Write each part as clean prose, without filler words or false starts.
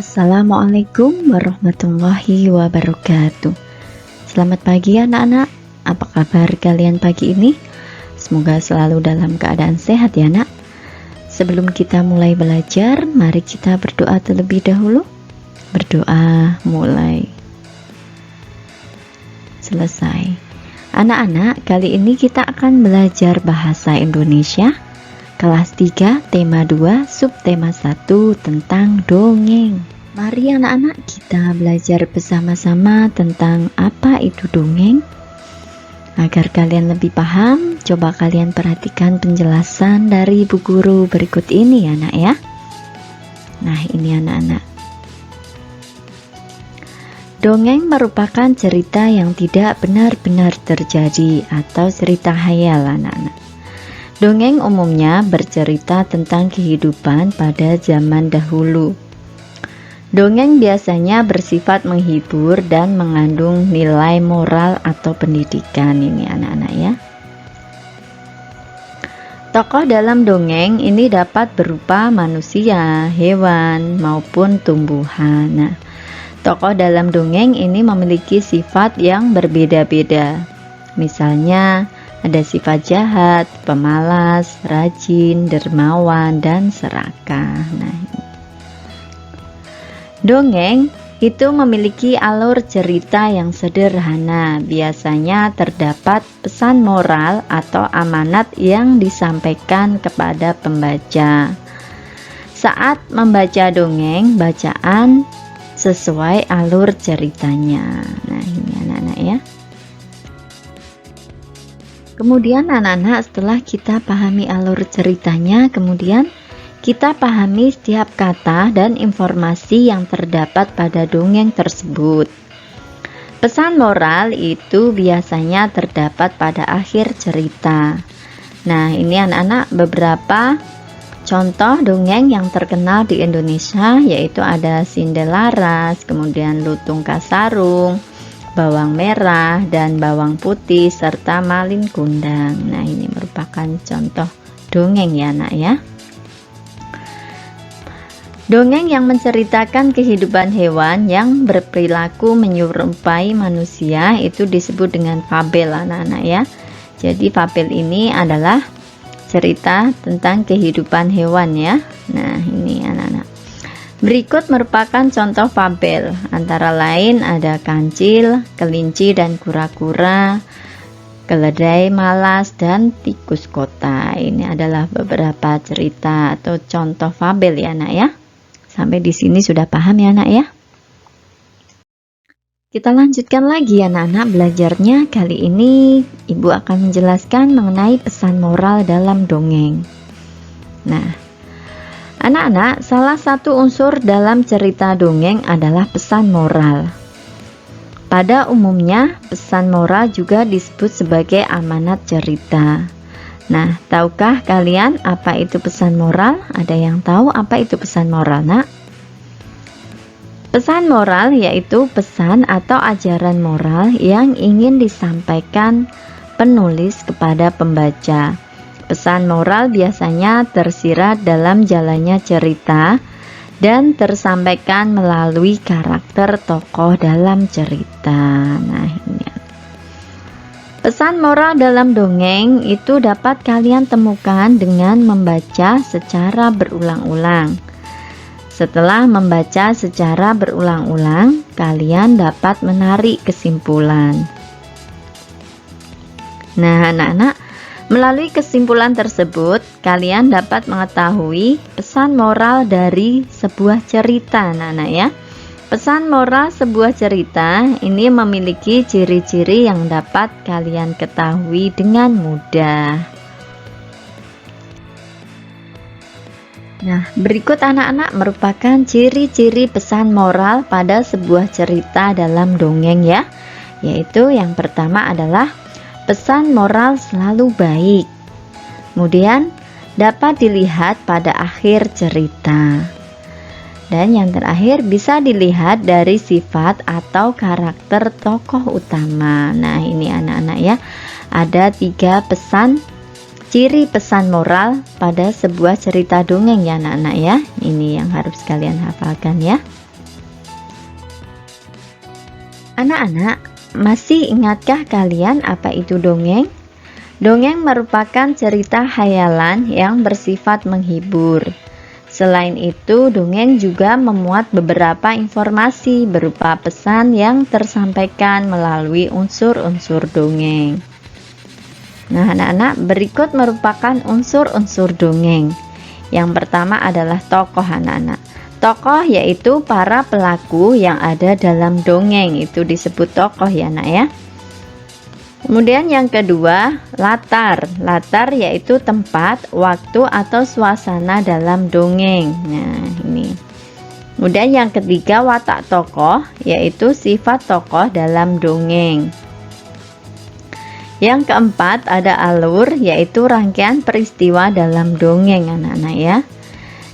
Assalamualaikum warahmatullahi wabarakatuh. Selamat pagi anak-anak. Apa kabar kalian pagi ini? Semoga selalu dalam keadaan sehat ya nak. Sebelum kita mulai belajar, mari kita berdoa terlebih dahulu. Berdoa mulai. Selesai. Anak-anak, kali ini kita akan belajar bahasa Indonesia kelas 3, tema 2, subtema 1 tentang dongeng. Mari anak-anak kita belajar bersama-sama tentang apa itu dongeng. Agar kalian lebih paham, coba kalian perhatikan penjelasan dari Bu Guru berikut ini ya nak ya. Nah ini anak-anak. Dongeng merupakan cerita yang tidak benar-benar terjadi atau cerita khayal anak-anak. Dongeng umumnya bercerita tentang kehidupan pada zaman dahulu. Dongeng biasanya bersifat menghibur dan mengandung nilai moral atau pendidikan ini anak-anak ya. Tokoh dalam dongeng ini dapat berupa manusia, hewan, maupun tumbuhan. Nah, tokoh dalam dongeng ini memiliki sifat yang berbeda-beda. Misalnya, ada sifat jahat, pemalas, rajin, dermawan, dan serakah. Nah, dongeng itu memiliki alur cerita yang sederhana. Biasanya terdapat pesan moral atau amanat yang disampaikan kepada pembaca. Saat membaca dongeng, bacaan sesuai alur ceritanya. Nah, ini anak-anak ya. Kemudian anak-anak setelah kita pahami alur ceritanya, kemudian kita pahami setiap kata dan informasi yang terdapat pada dongeng tersebut. Pesan moral itu biasanya terdapat pada akhir cerita. Nah ini anak-anak beberapa contoh dongeng yang terkenal di Indonesia, yaitu ada Sindelaras, kemudian Lutung Kasarung, Bawang Merah dan Bawang Putih, serta Malin Kundang. Nah ini merupakan contoh dongeng ya nak ya. Dongeng yang menceritakan kehidupan hewan yang berperilaku menyerupai manusia itu disebut dengan fabel anak-anak ya. Jadi fabel ini adalah cerita tentang kehidupan hewan ya. Nah ini anak-anak. Berikut merupakan contoh fabel, antara lain ada kancil, kelinci dan kura-kura, keledai malas, dan tikus kota. Ini adalah beberapa cerita atau contoh fabel ya nak ya. Sampai di sini sudah paham ya nak ya. Kita lanjutkan lagi anak-anak belajarnya. Kali ini ibu akan menjelaskan mengenai pesan moral dalam dongeng. Nah anak-anak, salah satu unsur dalam cerita dongeng adalah pesan moral. Pada umumnya, pesan moral juga disebut sebagai amanat cerita. Nah, tahukah kalian apa itu pesan moral? Ada yang tahu apa itu pesan moral, nak? Pesan moral yaitu pesan atau ajaran moral yang ingin disampaikan penulis kepada pembaca. Pesan moral biasanya tersirat dalam jalannya cerita dan tersampaikan melalui karakter tokoh dalam cerita. Nah, ini. Pesan moral dalam dongeng itu dapat kalian temukan dengan membaca secara berulang-ulang. Setelah membaca secara berulang-ulang, kalian dapat menarik kesimpulan. Nah, anak-anak, melalui kesimpulan tersebut, kalian dapat mengetahui pesan moral dari sebuah cerita, anak-anak ya. Pesan moral sebuah cerita ini memiliki ciri-ciri yang dapat kalian ketahui dengan mudah. Nah, berikut anak-anak merupakan ciri-ciri pesan moral pada sebuah cerita dalam dongeng ya. Yaitu yang pertama adalah pesan moral selalu baik. Kemudian dapat dilihat pada akhir cerita. Dan yang terakhir bisa dilihat dari sifat atau karakter tokoh utama. Nah ini anak-anak ya, ada 3 ciri pesan moral pada sebuah cerita dongeng ya anak-anak ya. Ini yang harus kalian hafalkan ya. Anak-anak, masih ingatkah kalian apa itu dongeng? Dongeng merupakan cerita khayalan yang bersifat menghibur. Selain itu, dongeng juga memuat beberapa informasi berupa pesan yang tersampaikan melalui unsur-unsur dongeng. Nah, anak-anak, berikut merupakan unsur-unsur dongeng. Yang pertama adalah tokoh, anak-anak. Tokoh yaitu para pelaku yang ada dalam dongeng, itu disebut tokoh ya, Nak ya. Kemudian yang kedua, latar. Latar yaitu tempat, waktu atau suasana dalam dongeng. Nah, ini. Kemudian yang ketiga, watak tokoh, yaitu sifat tokoh dalam dongeng. Yang keempat, ada alur, yaitu rangkaian peristiwa dalam dongeng, anak-anak ya.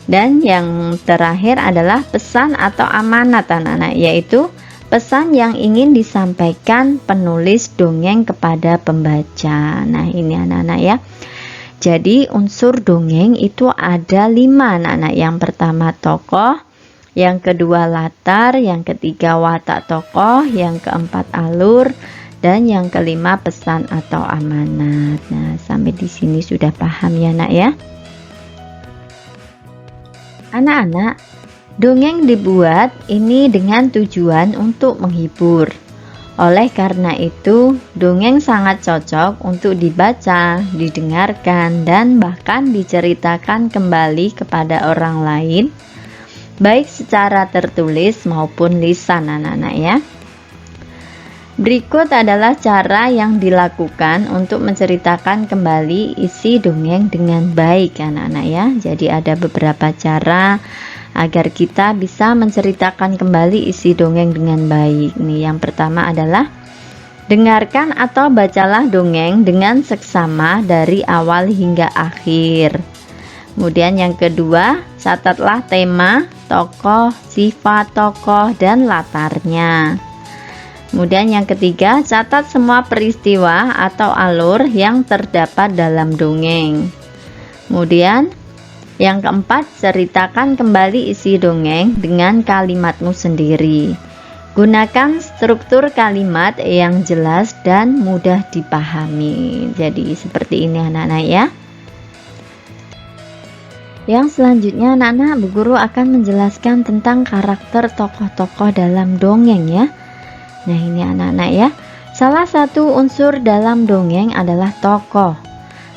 Dan yang terakhir adalah pesan atau amanat, anak-anak, yaitu pesan yang ingin disampaikan penulis dongeng kepada pembaca. Nah, ini anak-anak ya. Jadi unsur dongeng itu ada 5, anak-anak. Yang pertama tokoh, yang kedua latar, yang ketiga watak tokoh, yang keempat alur, dan yang kelima pesan atau amanat. Nah, sampai di sini sudah paham ya, Nak ya. Anak-anak, dongeng dibuat ini dengan tujuan untuk menghibur. Oleh karena itu, dongeng sangat cocok untuk dibaca, didengarkan, dan bahkan diceritakan kembali kepada orang lain, baik secara tertulis maupun lisan, anak-anak ya. Berikut adalah cara yang dilakukan untuk menceritakan kembali isi dongeng dengan baik, anak-anak ya. Jadi ada beberapa cara agar kita bisa menceritakan kembali isi dongeng dengan baik. Nih, yang pertama adalah dengarkan atau bacalah dongeng dengan seksama dari awal hingga akhir. Kemudian yang kedua, catatlah tema, tokoh, sifat tokoh, dan latarnya. Kemudian yang ketiga, catat semua peristiwa atau alur yang terdapat dalam dongeng. Kemudian yang keempat, ceritakan kembali isi dongeng dengan kalimatmu sendiri. Gunakan struktur kalimat yang jelas dan mudah dipahami. Jadi seperti ini anak-anak ya. Yang selanjutnya anak-anak, Bu Guru akan menjelaskan tentang karakter tokoh-tokoh dalam dongeng ya. Nah, ini anak-anak ya. Salah satu unsur dalam dongeng adalah tokoh.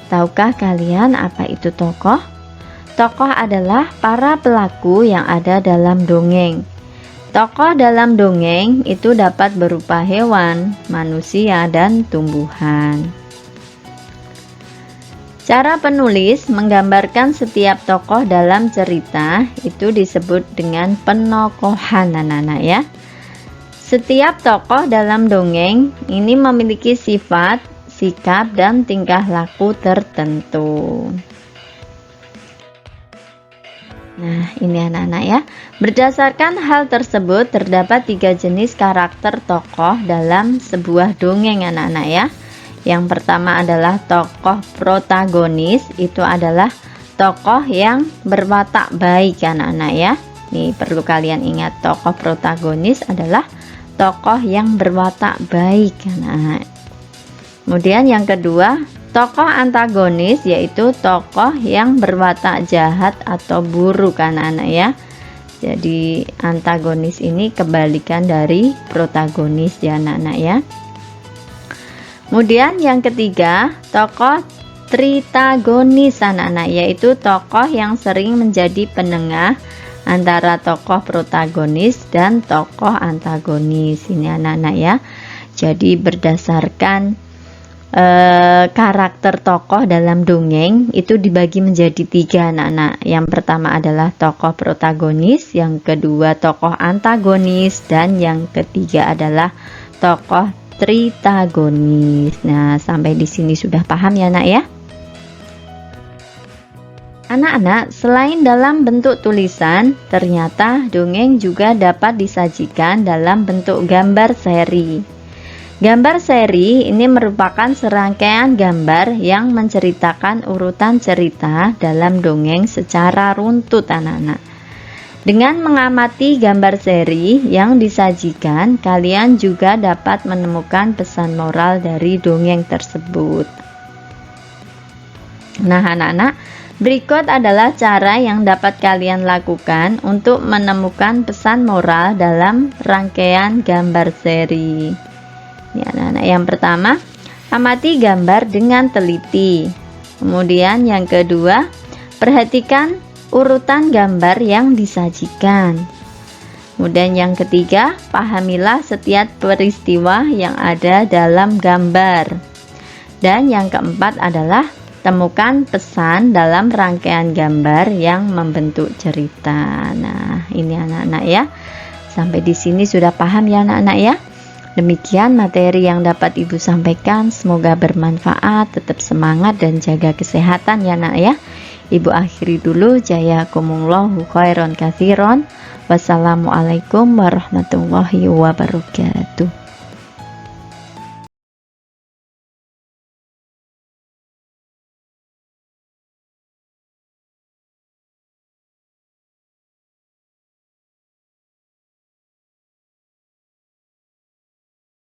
Tahukah kalian apa itu tokoh? Tokoh adalah para pelaku yang ada dalam dongeng. Tokoh dalam dongeng itu dapat berupa hewan, manusia, dan tumbuhan. Cara penulis menggambarkan setiap tokoh dalam cerita itu disebut dengan penokohan, anak-anak ya. Setiap tokoh dalam dongeng ini memiliki sifat, sikap, dan tingkah laku tertentu. Nah, ini anak-anak ya. Berdasarkan hal tersebut, terdapat 3 jenis karakter tokoh dalam sebuah dongeng, anak-anak ya. Yang pertama adalah tokoh protagonis, itu adalah tokoh yang berwatak baik, anak-anak ya. Nih, perlu kalian ingat, tokoh protagonis adalah tokoh yang berwatak baik, anak-anak. Kemudian yang kedua, tokoh antagonis, yaitu tokoh yang berwatak jahat atau buruk, anak-anak ya. Jadi antagonis ini kebalikan dari protagonis ya, anak-anak ya. Kemudian yang ketiga, tokoh tritagonis, anak-anak, yaitu tokoh yang sering menjadi penengah antara tokoh protagonis dan tokoh antagonis. Ini anak-anak ya. Jadi berdasarkan karakter tokoh dalam dongeng itu dibagi menjadi 3, anak-anak. Yang pertama adalah tokoh protagonis, yang kedua tokoh antagonis, dan yang ketiga adalah tokoh tritagonis. Nah, sampai di sini sudah paham ya, Nak ya? Anak-anak, selain dalam bentuk tulisan, ternyata dongeng juga dapat disajikan dalam bentuk gambar seri. Gambar seri ini merupakan serangkaian gambar yang menceritakan urutan cerita dalam dongeng secara runtut, anak-anak. Dengan mengamati gambar seri yang disajikan, kalian juga dapat menemukan pesan moral dari dongeng tersebut. Nah, anak-anak, berikut adalah cara yang dapat kalian lakukan untuk menemukan pesan moral dalam rangkaian gambar seri. Ini anak-anak, yang pertama, amati gambar dengan teliti. Kemudian yang kedua, perhatikan urutan gambar yang disajikan. Kemudian yang ketiga, pahamilah setiap peristiwa yang ada dalam gambar. Dan yang keempat adalah temukan pesan dalam rangkaian gambar yang membentuk cerita. Nah, ini anak-anak ya. Sampai di sini sudah paham ya anak-anak ya. Demikian materi yang dapat Ibu sampaikan. Semoga bermanfaat, tetap semangat dan jaga kesehatan ya anak ya. Ibu akhiri dulu. Jazakumullahu khairan katsiran. Wassalamualaikum warahmatullahi wabarakatuh.